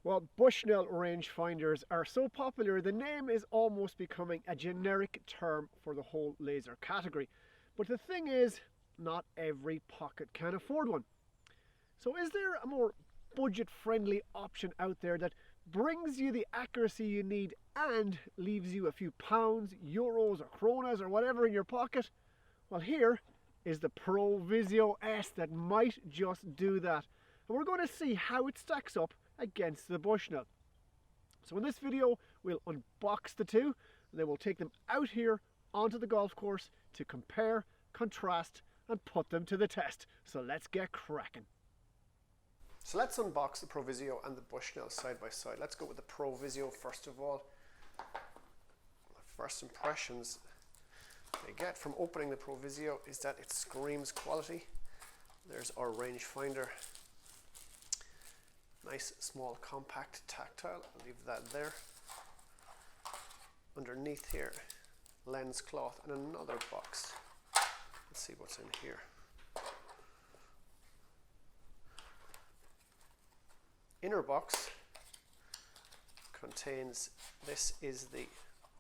Well, Bushnell rangefinders are so popular, the name is almost becoming a generic term for the whole laser category. But the thing is, not every pocket can afford one. So is there a more budget-friendly option out there that brings you the accuracy you need and leaves you a few pounds, euros or kronas or whatever in your pocket? Well, here is the ProVisio S that might just do that. And we're going to see how it stacks up against the Bushnell. So in this video we'll unbox the two, and then we'll take them out here onto the golf course to compare, contrast and put them to the test. So let's get cracking. So let's unbox the ProVisio and the Bushnell side by side. Let's go with the ProVisio first of all. My first impressions I get from opening the ProVisio is that it screams quality. There's our rangefinder. Nice, small, compact, tactile. I'll leave that there. Underneath here, lens cloth and another box. Let's see what's in here. Inner box contains, this is the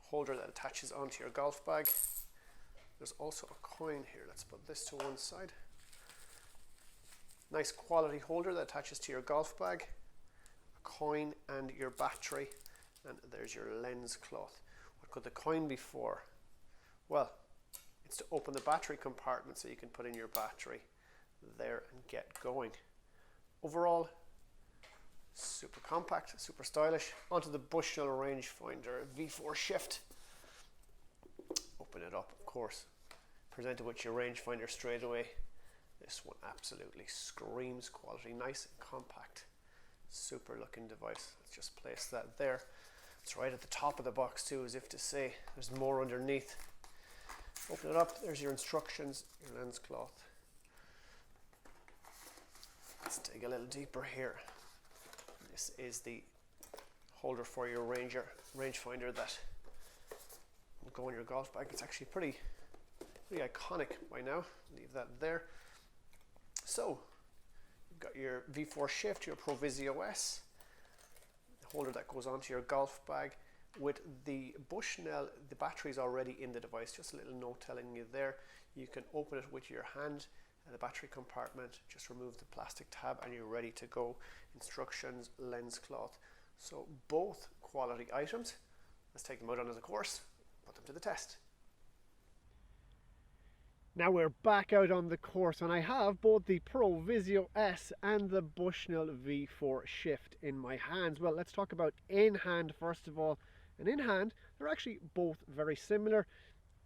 holder that attaches onto your golf bag. There's also a coin here. Let's put this to one side. Nice quality holder that attaches to your golf bag, a coin and your battery, and there's your lens cloth. What could the coin be for? Well, it's to open the battery compartment so you can put in your battery there and get going. Overall, super compact, super stylish. Onto the Bushnell rangefinder V4 Shift. Open it up, of course. Presented with your rangefinder straight away. This one absolutely screams quality, nice and compact. Super looking device. Let's just place that there. It's right at the top of the box too, as if to say there's more underneath. Open it up, there's your instructions, your lens cloth. Let's dig a little deeper here. This is the holder for your rangefinder that will go in your golf bag. It's actually pretty iconic by now. Leave that there. So, you've got your V4 Shift, your ProVisio S, the holder that goes onto your golf bag. With the Bushnell, the battery is already in the device. Just a little note telling you there. You can open it with your hand, the battery compartment, just remove the plastic tab and you're ready to go. Instructions, lens cloth. So both quality items. Let's take them out onto the course, put them to the test. Now we're back out on the course and I have both the ProVisio S and the Bushnell V4 Shift in my hands. Well, let's talk about in hand first of all. And in hand, they're actually both very similar.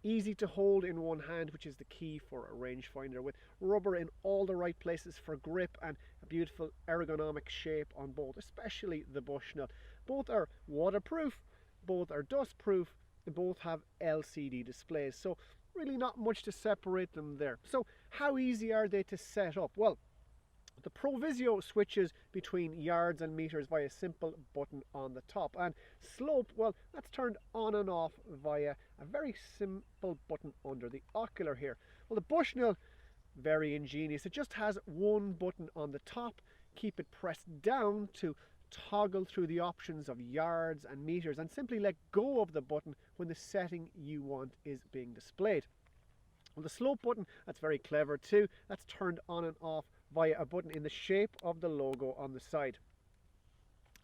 Easy to hold in one hand, which is the key for a rangefinder, with rubber in all the right places for grip and a beautiful ergonomic shape on both, especially the Bushnell. Both are waterproof, both are dust proof, and both have LCD displays. So really not much to separate them there. So how easy are they to set up? Well, the ProVisio switches between yards and meters via a simple button on the top, and slope, well, that's turned on and off via a very simple button under the ocular here. Well, the Bushnell, very ingenious. It just has one button on the top. Keep it pressed down to toggle through the options of yards and meters, and simply let go of the button when the setting you want is being displayed. Well, the slope button, that's very clever too. That's turned on and off via a button in the shape of the logo on the side.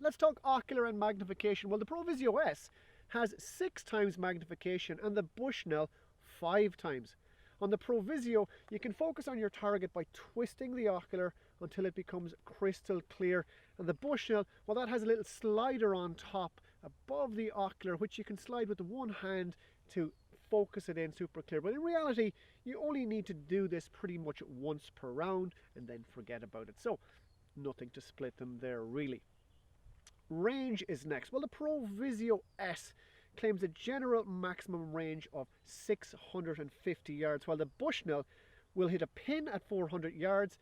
Let's talk ocular and magnification. Well, the ProVisio S has 6 times magnification and the Bushnell 5 times. On the ProVisio, you can focus on your target by twisting the ocular until it becomes crystal clear. And the Bushnell, well, that has a little slider on top above the ocular, which you can slide with the one hand to focus it in super clear. But in reality, you only need to do this pretty much once per round and then forget about it. So nothing to split them there really. Range is next. Well, the ProVisio S claims a general maximum range of 650 yards, while the Bushnell will hit a pin at 400 yards,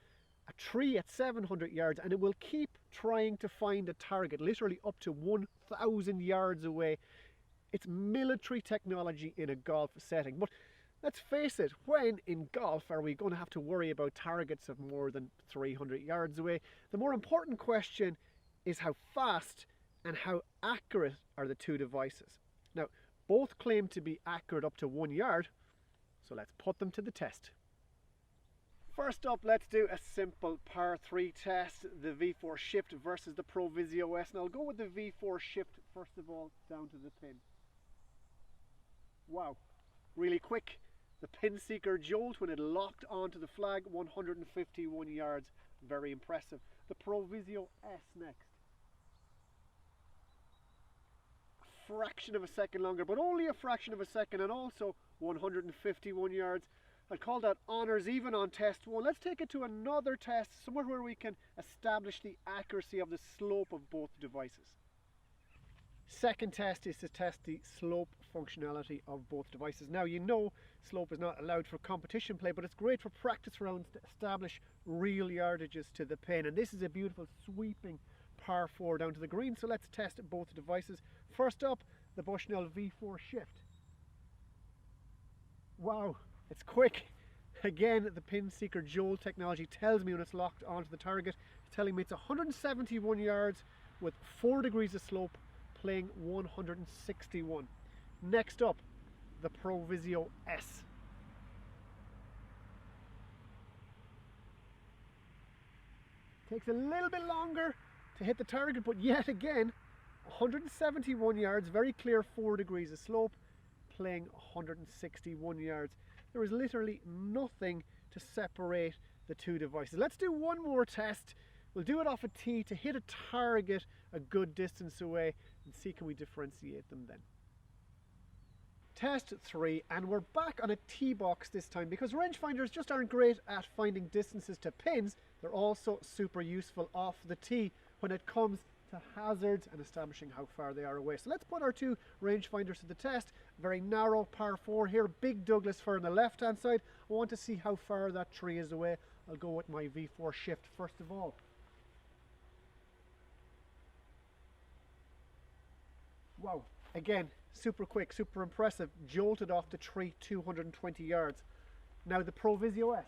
a tree at 700 yards, and it will keep trying to find a target literally up to 1,000 yards away. It's military technology in a golf setting. But let's face it, when in golf are we going to have to worry about targets of more than 300 yards away? The more important question is how fast and how accurate are the two devices. Now, both claim to be accurate up to 1 yard, so let's put them to the test. First up, let's do a simple par 3 test, the V4 Shift versus the ProVisio S. And I'll go with the V4 Shift first of all, down to the pin. Wow, really quick. The pin seeker jolt when it locked onto the flag, 151 yards, very impressive. The ProVisio S next. A fraction of a second longer, but only a fraction of a second, and also 151 yards. I'd call that honours even on test 1. Let's take it to another test, somewhere where we can establish the accuracy of the slope of both devices. Second test is to test the slope functionality of both devices. Now, you know slope is not allowed for competition play, but it's great for practice rounds to establish real yardages to the pin. And this is a beautiful sweeping par 4 down to the green. So let's test both devices. First up, the Bushnell V4 Shift. Wow, it's quick. Again, the pin seeker jolt technology tells me when it's locked onto the target. It's telling me it's 171 yards with 4 degrees of slope, playing 161. Next up, the ProVisio S. Takes a little bit longer to hit the target, but yet again, 171 yards, very clear 4 degrees of slope, playing 161 yards. There is literally nothing to separate the two devices. Let's do one more test. We'll do it off a tee to hit a target a good distance away and see can we differentiate them then. Test 3, and we're back on a tee box this time because rangefinders just aren't great at finding distances to pins. They're also super useful off the tee when it comes to hazards and establishing how far they are away. So let's put our two rangefinders to the test. Very narrow par 4 here, big Douglas fir on the left hand side. I want to see how far that tree is away. I'll go with my V4 Shift first of all. Wow, again, super quick, super impressive. Jolted off the tree 220 yards. Now the ProVisio S.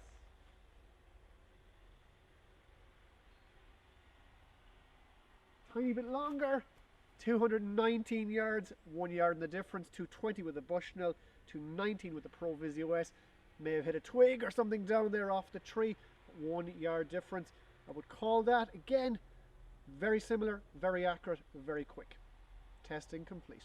Tiny bit longer, 219 yards, 1 yard in the difference, 220 with the Bushnell, 219 with the ProVisio S. May have hit a twig or something down there off the tree, 1 yard difference. I would call that, again, very similar, very accurate, very quick. Testing complete.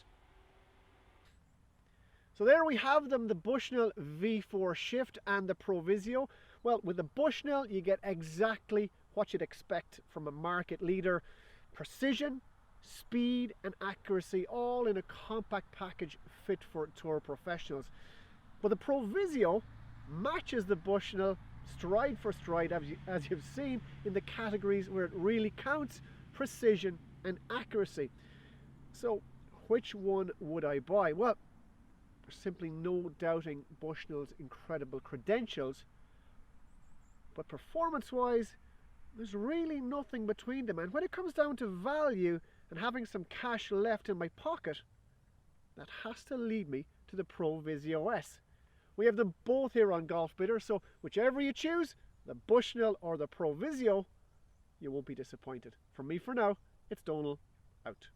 So there we have them, the Bushnell V4 Shift and the ProVisio. Well, with the Bushnell, you get exactly what you'd expect from a market leader. Precision, speed and accuracy, all in a compact package fit for tour professionals. But the ProVisio matches the Bushnell stride for stride, as you've seen, in the categories where it really counts: precision and accuracy. So which one would I buy? Well, there's simply no doubting Bushnell's incredible credentials, but performance-wise, there's really nothing between them. And when it comes down to value and having some cash left in my pocket, that has to lead me to the ProVisio S. We have them both here on Golf Bidder, so whichever you choose, the Bushnell or the ProVisio, you won't be disappointed. From me for now, it's Donal, out.